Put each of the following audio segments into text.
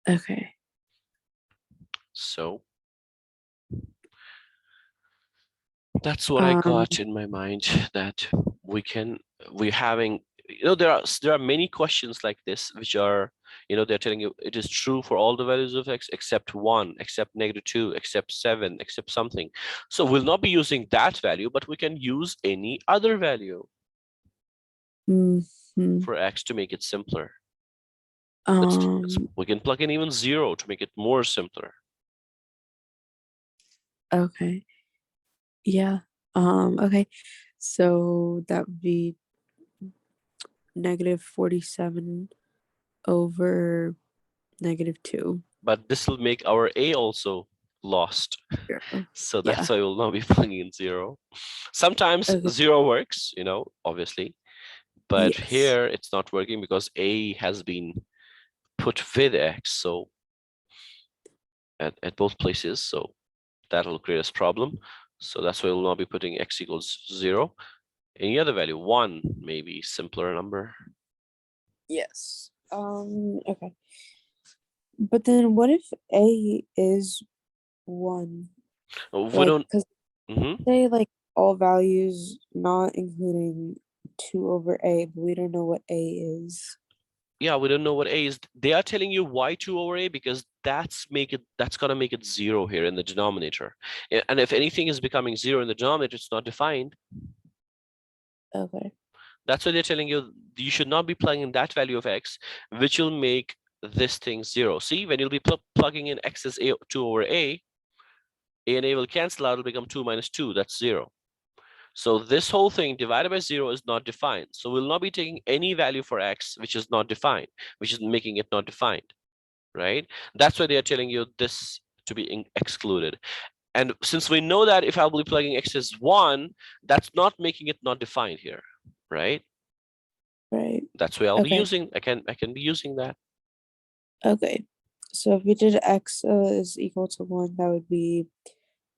Okay. So that's what I Um, got in my mind, that we're having, there are many questions like this which are, they're telling you it is true for all the values of x except 1, except -2, except 7, except something. So we'll not be using that value, but we can use any other value mhm. for x to make it simpler. Um, We can plug in even 0 to make it more simpler. okay. Yeah. Okay. So that would be -47 over -2. But this will make our a also lost. Zero. So Yeah. that's why we'll not be plugging in 0. Sometimes Okay. 0 works, obviously, but Yes. here it's not working because a has been put with x, so at both places, so that'll create us problem. So that's why we'll not be putting x equals 0. Any other value, 1, maybe simpler number. Yes. Okay. But then what if A is 1? We Like, don't. because Mhm. say like all values not including 2 over A, but we don't know what A is. Yeah, we don't know what a is. They are telling you why 2 over a because that's gonna make it 0 here in the denominator. And if anything is becoming 0 in the denominator, it's not defined. Okay. That's why they're telling you you should not be plugging in that value of x, which will make this thing 0. See, when you'll be plugging in x as 2 over a and a will cancel out, it'll become 2 minus 2, that's 0. So this whole thing divided by 0 is not defined. So we'll not be taking any value for x which is not defined, which is making it not defined, right? That's why they are telling you this to be excluded. And since we know that if I'll be plugging x as 1, that's not making it not defined here, right? Right. That's why I'll be Okay. using, I can be using that. Okay. So if we did X is equal to 1, that would be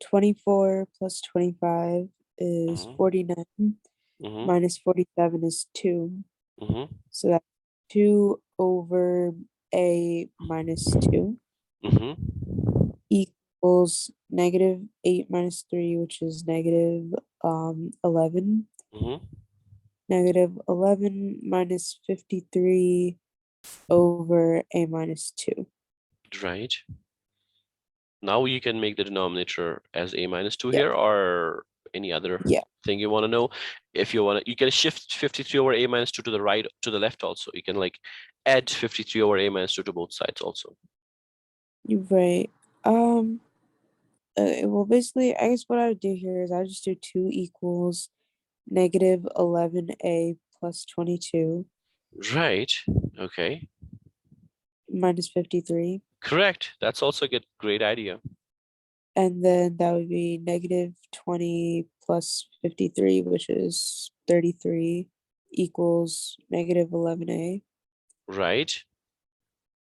24 plus 25 is Hmm. 49 Hmm. minus 47 is 2. Hmm. So that's 2 over A minus 2 Hmm. equals -8 minus 3, which is negative 11. Hmm. -11 minus 53 over A minus 2. Right. Now you can make the denominator as a minus 2 Yeah. here, or any other Yeah. thing you want to know. If you want to, you can shift 53 over a minus 2 to the right, to the left also. You can like add 53 over a minus 2 to both sides also. You're right. Um, well, basically, I guess what I would do here is I would just do 2 equals -11A plus 22 Right. Okay. minus 53. Correct. That's also a great idea. And then that would be -20 plus 53, which is 33, equals -11A. Right.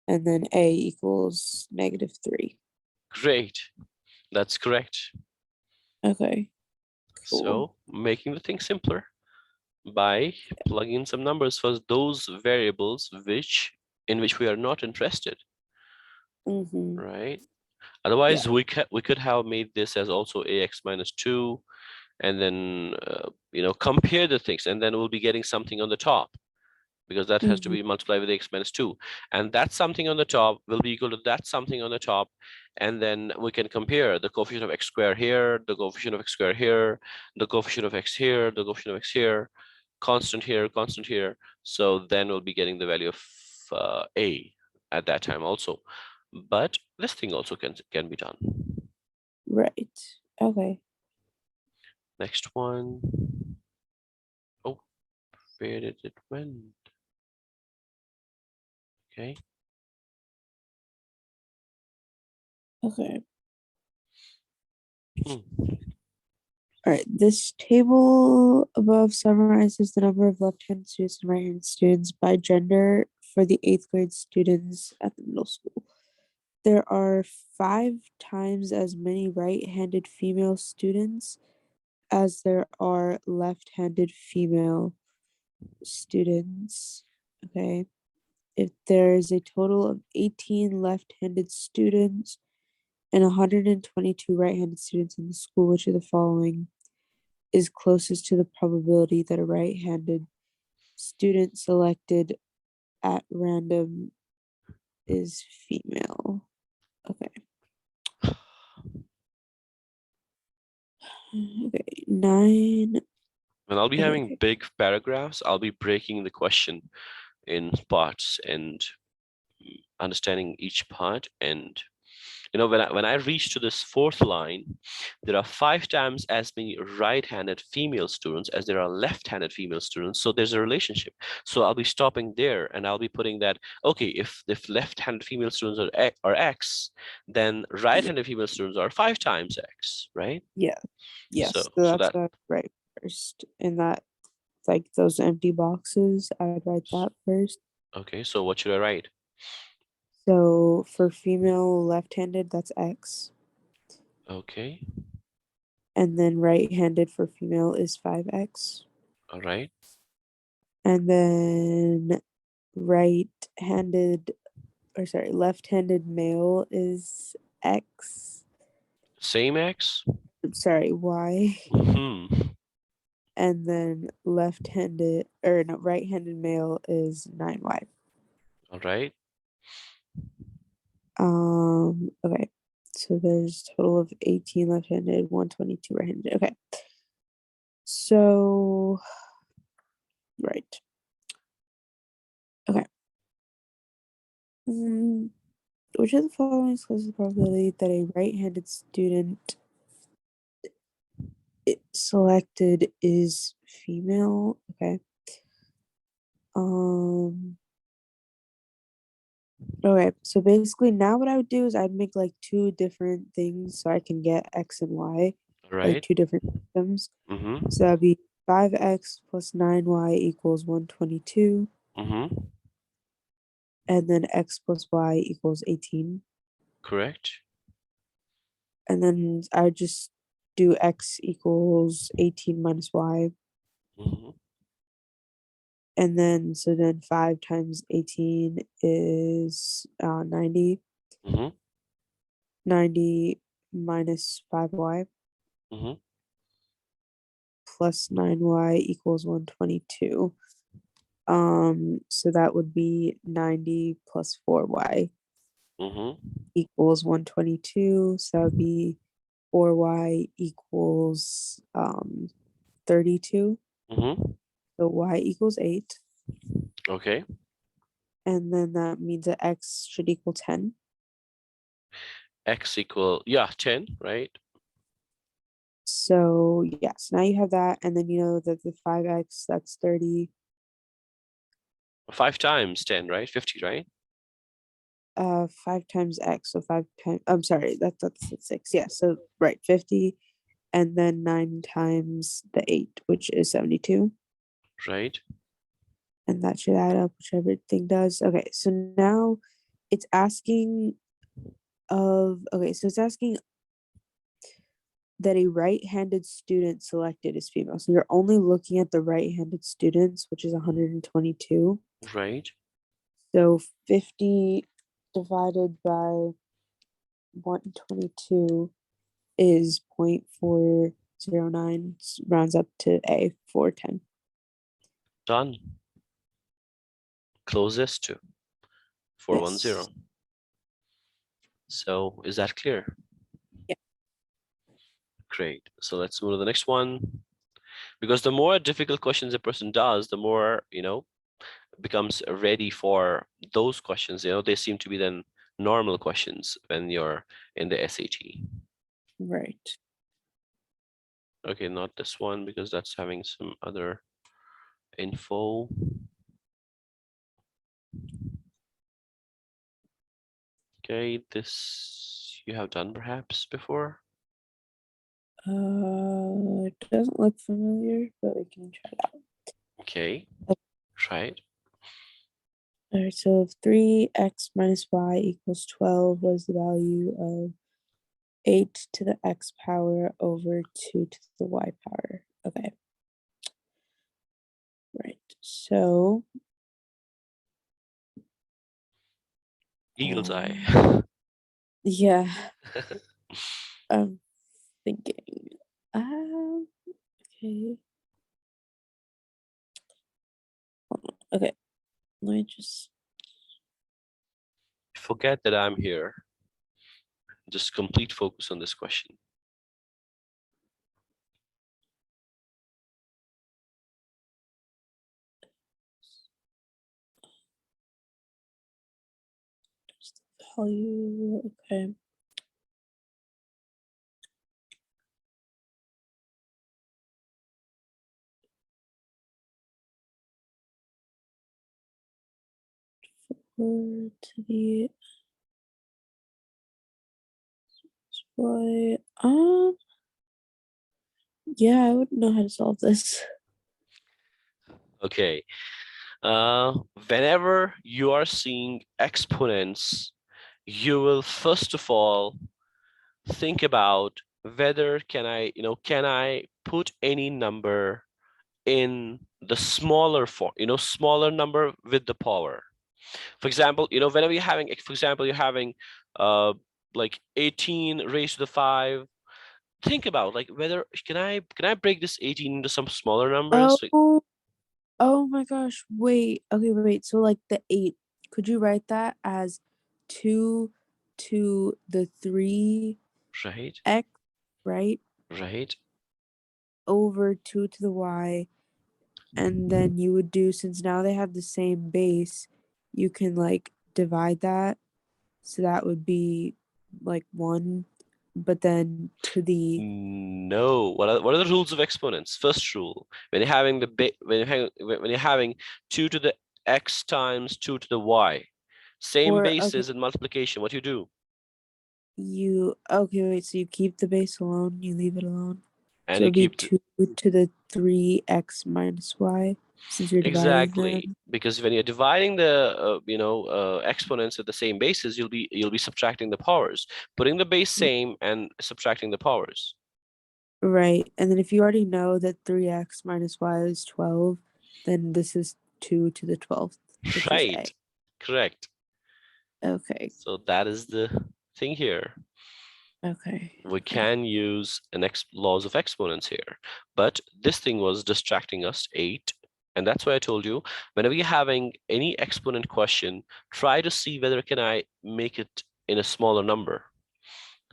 And then A equals -3. Great. That's correct. Okay, cool. So making the thing simpler by plugging in some numbers for those variables in which we are not interested, Mm-hmm. right? Yeah. Otherwise, we could have made this as also ax minus 2, and then compare the things, and then we'll be getting something on the top, because that has to Mm-hmm. be multiplied with x minus 2, and that something on the top will be equal to that something on the top, and then we can compare the coefficient of x squared here, the coefficient of x squared here, the coefficient of x here, the coefficient of x here, constant here, constant here. So then we'll be getting the value of a at that time also. But this thing also can be done. Right. Okay. Next one. Oh, where did it went? Okay. Okay. Hmm. All right. This table above summarizes the number of left-handed students and right-handed students by gender for the eighth grade students at the middle school. There are 5 times as many right-handed female students as there are left-handed female students. Okay. if there is a total of 18 left-handed students and 122 right-handed students in the school, which of the following is closest to the probability that a right-handed student selected at random is female? Okay. Okay, 9. And I'll be having Okay. big paragraphs. I'll be breaking the question in parts and understanding each part. And when I reach to this fourth line, there are 5 times as many right-handed female students as there are left-handed female students. So there's a relationship. So I'll be stopping there and I'll be putting that, okay, if left-handed female students are X, then right-handed female students are 5 times X, right? Yeah. Yes. So So so that's that what I'd write first. And that, like those empty boxes, I'd write that first. okay, so what should I write? So for female left-handed, that's X. Okay, And then right-handed for female is 5X. all right. And then right-handed, or sorry, left-handed male is X. Same X? Sorry, Y. Hmm. And then left-handed, or no, right-handed male is 9Y. All right. Okay. So there's a total of 18 left-handed, 122 right-handed. Okay. So, right. Okay. Which of the following is the probability that a right-handed student selected is female? Okay. Okay, so basically now what I would do is I'd make like 2 different things so I can get X and Y, All like right. 2 different systems. Mm-hmm. So that'd be 5X plus 9Y equals 122, Mm-hmm. and then X plus Y equals 18. Correct. And then I would just do X equals 18 minus Y. Mm-hmm. And then, so then 5 times 18 is 90. Mm-hmm. 90 minus 5Y Mm-hmm. plus 9Y equals 122. So that would be 90 plus 4Y Mm-hmm. equals 122. So that would be 4Y equals 32. Mm-hmm. So Y equals 8. Okay. And then that means that X should equal 10. X equal, yeah, 10, right? So yes, now you have that, and then you know that the 5X, that's 30. 5 times 10, right? 50, right? 5 times X, so 5 times, I'm sorry, that's 6. Yeah, so right, 50, and then 9 times the 8, which is 72. Right. And that should add up, which everything does. Okay, so now it's asking so it's asking that a right-handed student selected is female. So you're only looking at the right-handed students, which is 122. Right. So 50 divided by 122 is 0.409, rounds up to A, 410. Done. Closest to 410. Yes. So is that clear? Yeah. Great. So let's move to the next one. Because the more difficult questions a person does, the more, becomes ready for those questions. They seem to be then normal questions when you're in the SAT. Right. Okay, not this one because that's having some other info. Okay, this you have done perhaps before. It doesn't look familiar, but we can try it out. Okay, try it. All right, so if 3x minus y equals 12 was the value of 8 to the x power over 2 to the y power. Okay. Right, so Eagle's eye. Yeah, I'm thinking. Okay. Okay, let me just. Forget that I'm here. Just complete focus on this question. Value. Okay. Or to the y. Yeah, I wouldn't know how to solve this. Okay. Whenever you are seeing exponents, you will first of all think about whether can I put any number in the smaller form, smaller number with the power. For example, whenever you're having, for example, you're having like 18 raised to the 5. Think about like whether can I break this 18 into some smaller numbers? Oh, oh my gosh. Wait. Okay, wait. So like the 8, could you write that as 2 to the 3x, Right, right? right. Over 2 to the y. And then you would do, since now they have the same base, you can like divide that. So that would be like 1, but then to the No. What are the rules of exponents? First rule: when you're having when you're having 2 to the x times 2 to the y, same or okay, bases in multiplication. What you do? okay, wait, so you keep the base alone, you leave it alone. And So you it'd be keep 2 to the 3x minus y, since you're dividing exactly, them. because when you're dividing the exponents at the same bases, you'll be subtracting the powers, putting the base same and subtracting the powers. Right. And then if you already know that 3x minus y is 12, then this is 2 to the 12th, which is a. Right. Correct. Okay. So that is the thing here. Okay. We can use an laws of exponents here, but this thing was distracting us 8. And that's why I told you, whenever you're having any exponent question, try to see whether can I make it in a smaller number,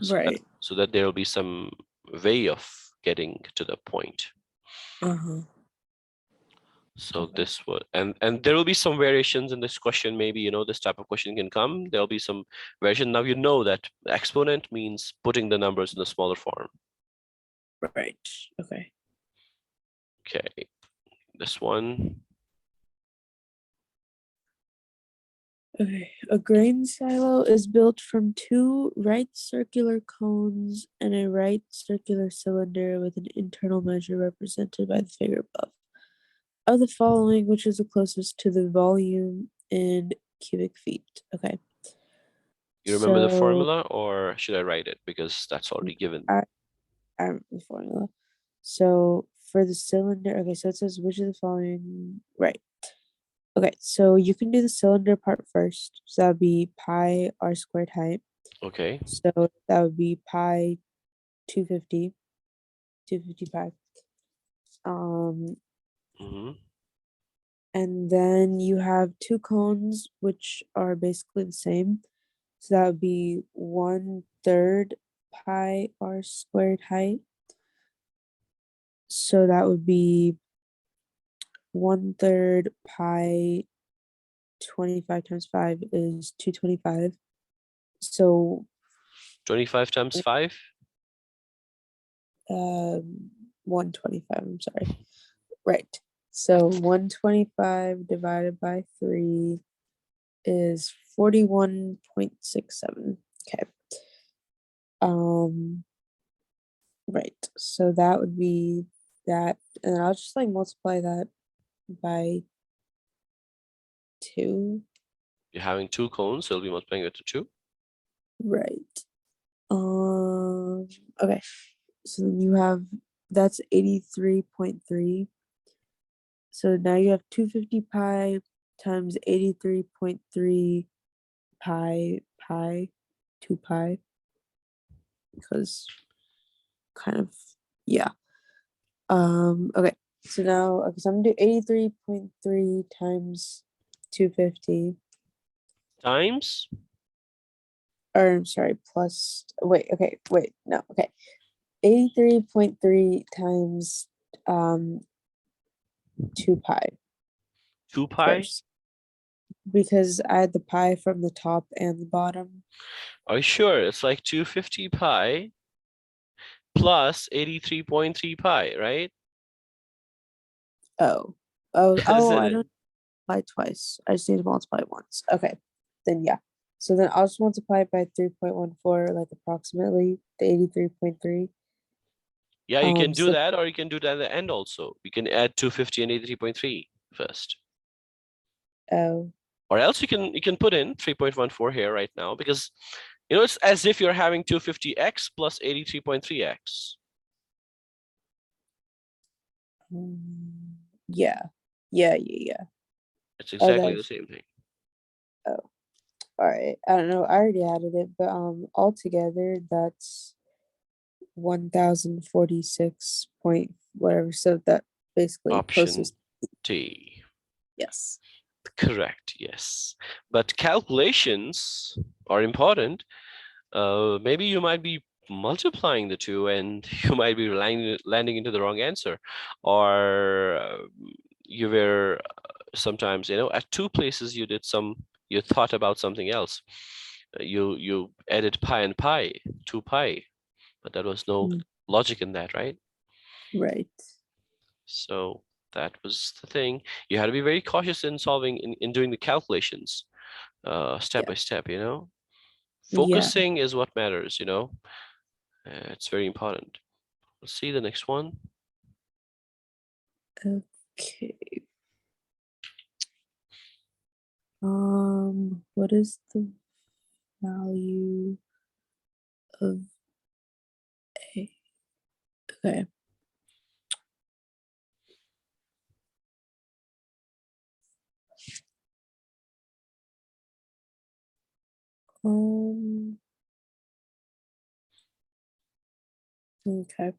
Right. so that there will be some way of getting to the point. Uh-huh. So Okay. this would, and there will be some variations in this question. Maybe, this type of question can come. There'll be some variation. Now you know that exponent means putting the numbers in the smaller form. Right. Okay. Okay, this one. Okay. A grain silo is built from 2 right circular cones and a right circular cylinder with an internal measure represented by the figure above. Of the following, which is the closest to the volume in cubic feet? Okay. You remember the So formula, or should I write it because that's already given? I I remember the formula. So for the cylinder, okay, so it says which of the following, right? Okay, so you can do the cylinder part first. So that would be pi r squared height. Okay. So that would be pi 250, 255. Mm-hmm. And then you have 2 cones, which are basically the same. So that would be 1/3 pi r squared height. So that would be 1/3 pi 25 times 5 is 225. So 25 times 5. 125, I'm sorry. Right. So 125 divided by 3 is 41.67. Okay. Um right. So that would be that, and I'll just like multiply that by 2. You're having 2 cones, so you'll be multiplying it to 2. Right. Okay. So then you have, that's 83.3. So now you have 250 pi times 83.3 pi, 2 pi, because kind of, yeah. Okay, so now, okay, so I'm gonna do 83.3 times 250, Times, or I'm sorry, plus, wait, okay, wait, no, okay. 83.3 times 2 pi 2 pi. first, because I had the pi from the top and the bottom. Are you sure? It's like 250 pi plus 83.3 pi, right? Oh, Isn't I it? don't multiply twice. I just need to multiply once. Okay, then yeah. So then I'll just multiply it by 3.14, like approximately the 83.3. Yeah, you can do So that, or you can do that at the end also. You can add 250 and 83.3 first. oh, Or else you can put in 3.14 here right now, because it's as if you're having 250x plus 83.3x. yeah, yeah. It's Oh, exactly the that's same thing. all right. I don't know. I already added it, but altogether that's 1046 point whatever. So that basically Option closest. D. Yes. Correct, yes. But calculations are important. Maybe you might be multiplying the two and you might be landing into the wrong answer. Or you were sometimes, at two places you thought about something else. You added pi and pi, 2 pi, but there was no Mm, logic in that, right? right. So that was the thing. You had to be very cautious in solving, in doing the calculations, step Yeah. by step, Yeah. Focusing is what matters, it's very important. Let's see the next one. Okay. What is the value of A? Okay. Um, okay.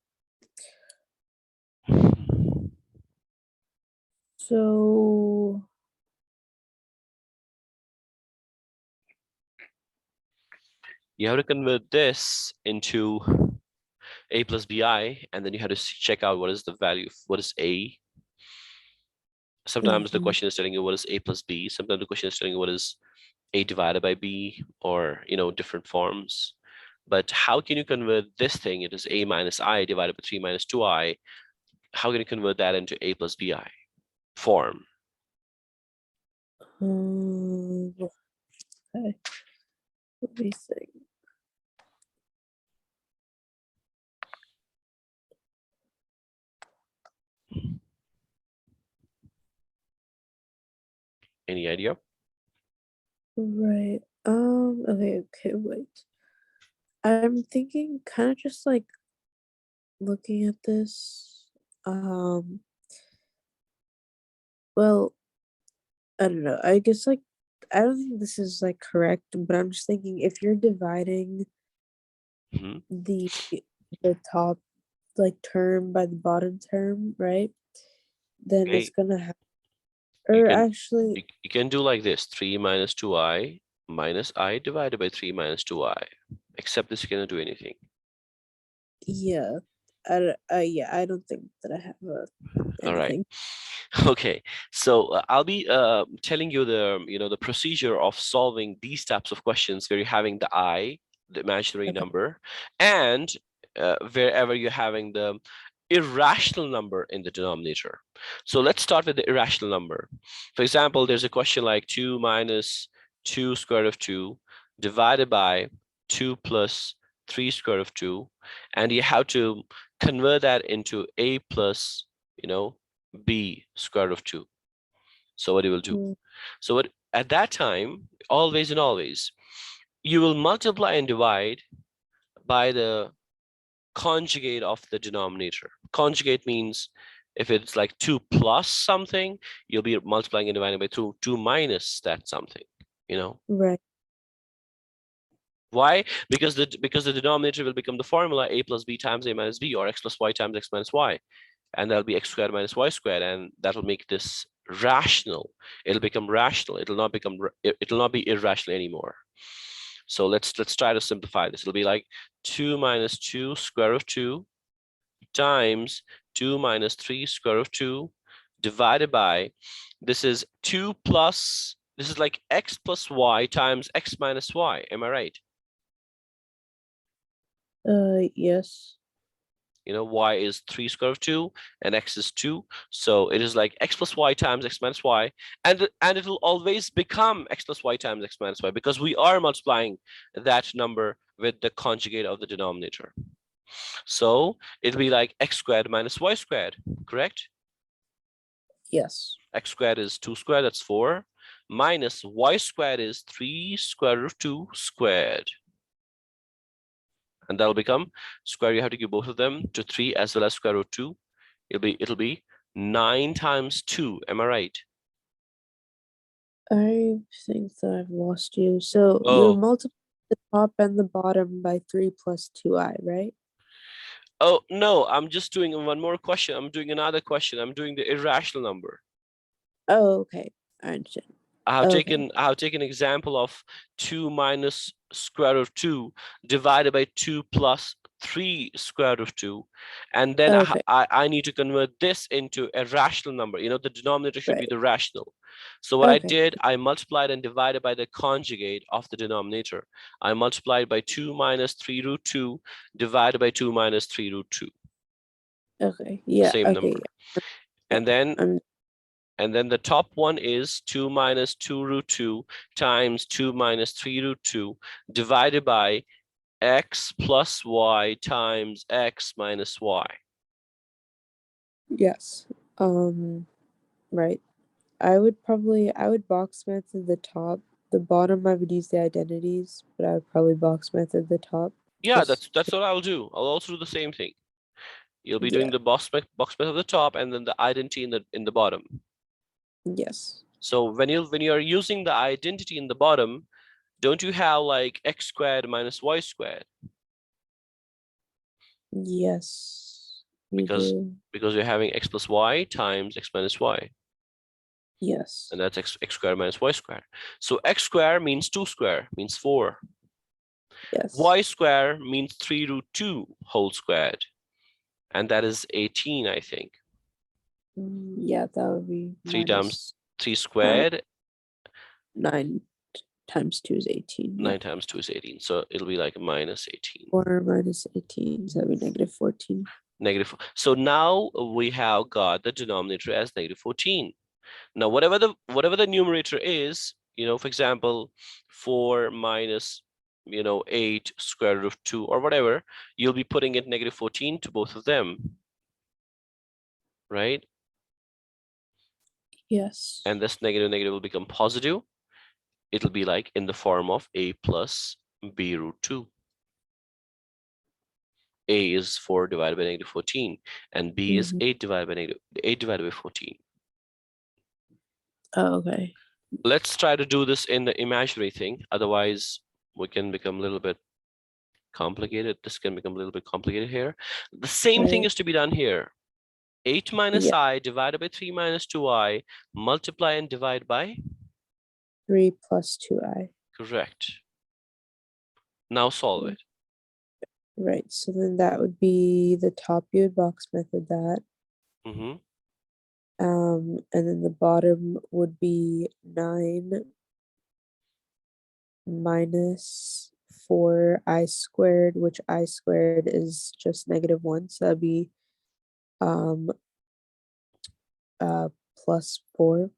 So, You have to convert this into a plus bi, and then you have to check out what is the value, what is a. Sometimes the mhm, question is telling you what is a plus b. Sometimes the question is telling you what is a divided by b, or different forms. But how can you convert this thing? It is a minus I divided by 3 minus 2i. How can you convert that into a plus bi form? okay. Let me think. Any idea? Right. Okay, wait. I'm thinking kind of just like looking at this. Well, I don't know. I guess like I don't think this is like correct, but I'm just thinking if you're dividing Mhm. the top like term by the bottom term, right? Then it's Okay, gonna have, you or can actually, you can do like this: 3 minus 2i minus I divided by 3 minus 2i. Except this, you cannot do anything. yeah. Yeah, I don't think that I have All right. anything. Okay, so I'll be telling you the procedure of solving these types of questions where you're having the I, the imaginary Okay. number, and wherever you're having the irrational number in the denominator. So let's start with the irrational number. For example, there's a question like 2 minus 2 square root of 2 divided by 2 plus 3 square root of 2, and you have to convert that into a plus, b square root of 2. So what you will do? Mm, So what at that time, always and always, you will multiply and divide by the conjugate of the denominator. Conjugate means if it's like 2 plus something, you'll be multiplying and dividing by 2 minus that something, right. Why? Because the denominator will become the formula a plus b times a minus b, or x plus y times x minus y, and that'll be x squared minus y squared, and that'll make this rational. It'll become rational. It'll not be irrational anymore. So let's try to simplify this. It'll be like 2 minus 2 square root of 2 times 2 minus 3 square root of 2 divided by, this is 2 plus, this is like x plus y times x minus y. Am I right? Yes. You know, y is 3 square root of 2 and x is 2. So it is like x plus y times x minus y. And it will always become x plus y times x minus y, because we are multiplying that number with the conjugate of the denominator. So it'll be like x squared minus y squared, correct? Yes. X squared is 2 squared, that's 4, minus y squared is 3 square root of 2 squared. And that'll become square, you have to give both of them to 3 as well as square root 2. It'll be 9 times 2. Am I right? I think that I've lost you. So you Oh, multiply the top and the bottom by 3 plus 2i, right? oh no, I'm just doing one more question. I'm doing another question. I'm doing the irrational number. Oh, okay. I understand. Okay. I have taken example of 2 minus square root of 2 divided by 2 plus 3 square root of 2. And then Okay. I need to convert this into a rational number. You know, the denominator should be Right. the rational. So what I Okay. did, I multiplied and divided by the conjugate of the denominator. I multiplied by 2 minus 3 root 2 divided by 2 minus 3 root 2. Okay. The Yeah. same Okay. number. Yeah. And then I'm the top one is 2 minus 2 root 2 times 2 minus 3 root 2 divided by x plus y times x minus y. yes. Right. I would box method the top. The bottom I would use the identities, but I would probably box method the top. Yeah, Just that's what I'll do. I'll also do the same thing. You'll be doing yeah. the box method of the top and then the identity in the bottom. Yes. So when you're using the identity in the bottom, don't you have like x squared minus y squared? Yes. You Because do. you're having x plus y times x minus y. Yes. And that's x squared minus y squared. So x squared means 2 square, means 4. Yes. Y square means 3 root 2 whole squared. And that is 18, I think. Yeah, that would be 3 times minus 3 nine. squared, 9 times 2 is 18. 9 Yeah. times 2 is 18. So it'll be like minus 18. 4 minus 18, so that would be negative 14. Negative. So now we have got the denominator as negative 14. Now, whatever the numerator is, you know, for example, 4 minus, 8 square root of 2 or whatever, you'll be putting it negative 14 to both of them, right? Yes. And this negative will become positive. It'll be like in the form of a plus b root 2. A is 4 divided by negative 14, and b is 8 divided by 14. Oh, okay. Let's try to do this in the imaginary thing. Otherwise, we can become a little bit complicated. This can become a little bit complicated here. The same thing Right. is to be done here. 8 minus Yeah. I divided by 3 minus 2i, multiply and divide by? 3 plus 2i. Correct. Now solve it. Right. So then that would be the top, you would box method that. Mm-hmm. And then the bottom would be 9 minus 4i squared, which I squared is just negative 1. So that'd be um plus 4.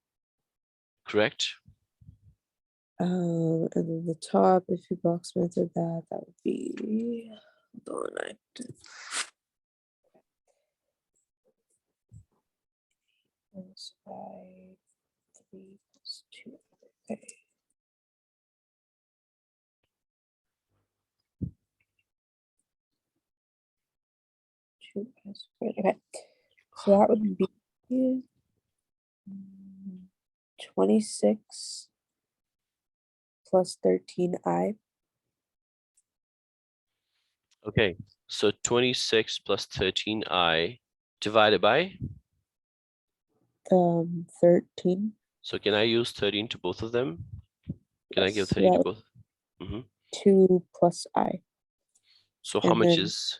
Correct. And then the top, if you box method that, that would be, hold on, I times by 3 plus 2. Okay. Two squared. Okay. So that would be 26 plus 13i. Okay, so 26 plus 13i divided by, 13. so can I use 13 to both of them? Can I give Yes, 13 to that both? Mhm. 2 plus I. So how And much then is,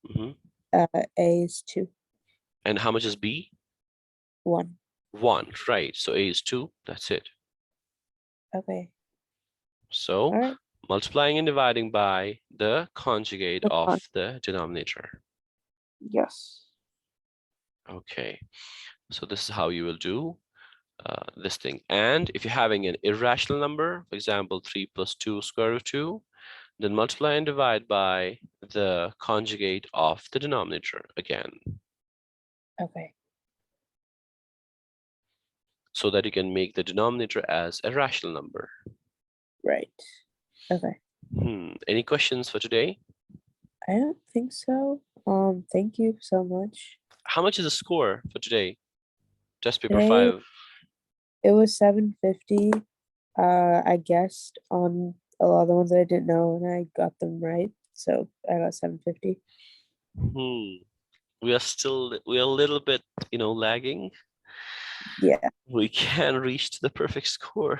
mhm. A is 2. And how much is b? 1. 1, right? So a is 2, that's it. Okay. So All right. multiplying and dividing by the conjugate The of con- the denominator. Yes. Okay, so this is how you will do this thing. And if you're having an irrational number, for example, 3 plus 2 square root 2, then multiply and divide by the conjugate of the denominator again, Okay. so that you can make the denominator as a rational number. Right. Okay. Any questions for today? I don't think so. Thank you so much. How much is the score for today? Test paper Today 5. it was 750. I guessed on a lot of the ones that I didn't know, and I got them right. So I got 750. We are a little bit, lagging. Yeah. We can reach to the perfect score.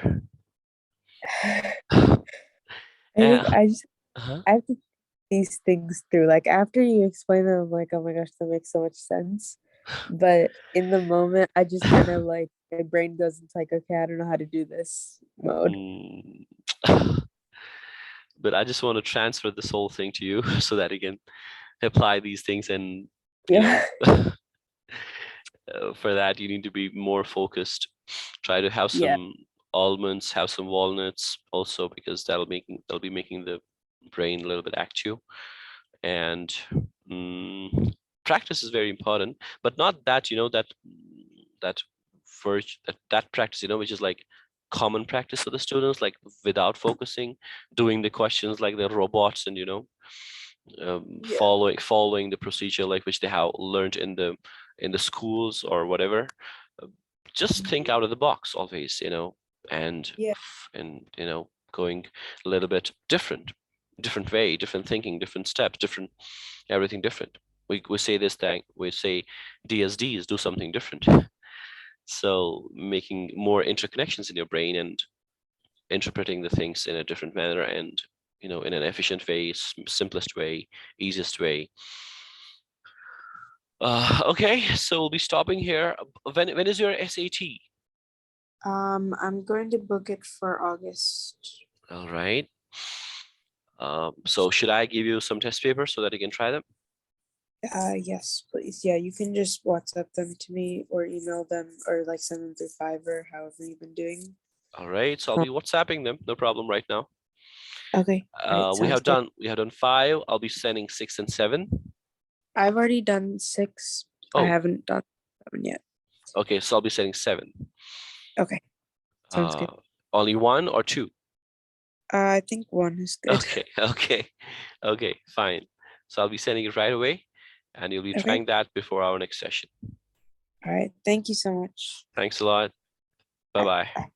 I think Uh, uh-huh. I have to think these things through. Like after you explain them, I'm like, oh my gosh, that makes so much sense. But in the moment, I just kind of like my brain goes into like, okay, I don't know how to do this mode. Mm. But I just want to transfer this whole thing to you so that you can apply these things and, you Yeah. know, for that you need to be more focused. Try to have Yeah. some almonds, have some walnuts also, because that'll be making the brain a little bit active. And practice is very important, but not that, that that practice, which is like common practice for the students, like without focusing, doing the questions like the robots, and Yeah. following the procedure like which they have learned in the schools or whatever. Uh, just think out of the box always, and Yeah. and going a little bit different way, different thinking, different steps, different everything different. We say this thing, we say DSDs, do something different. So making more interconnections in your brain and interpreting the things in a different manner, and in an efficient way, simplest way, easiest way. Okay, so we'll be stopping here. When is your SAT? I'm going to book it for August. All right. So should I give you some test papers so that you can try them? Yes, please. Yeah, you can just WhatsApp them to me or email them or like send them through Fiverr, however you've been doing. All right, so I'll be WhatsApping them, no problem right now. Okay. All right. We Sounds have good. done 5. I'll be sending 6 and 7. I've already done 6. I Oh, haven't done 7 yet. okay, so I'll be sending 7. Okay. Sounds good. Only 1 or 2? I think 1 is good. Okay, okay, fine. So I'll be sending it right away, and you'll be Okay. trying that before our next session. All right. Thank you so much. Thanks a lot. All right, Bye-bye. bye.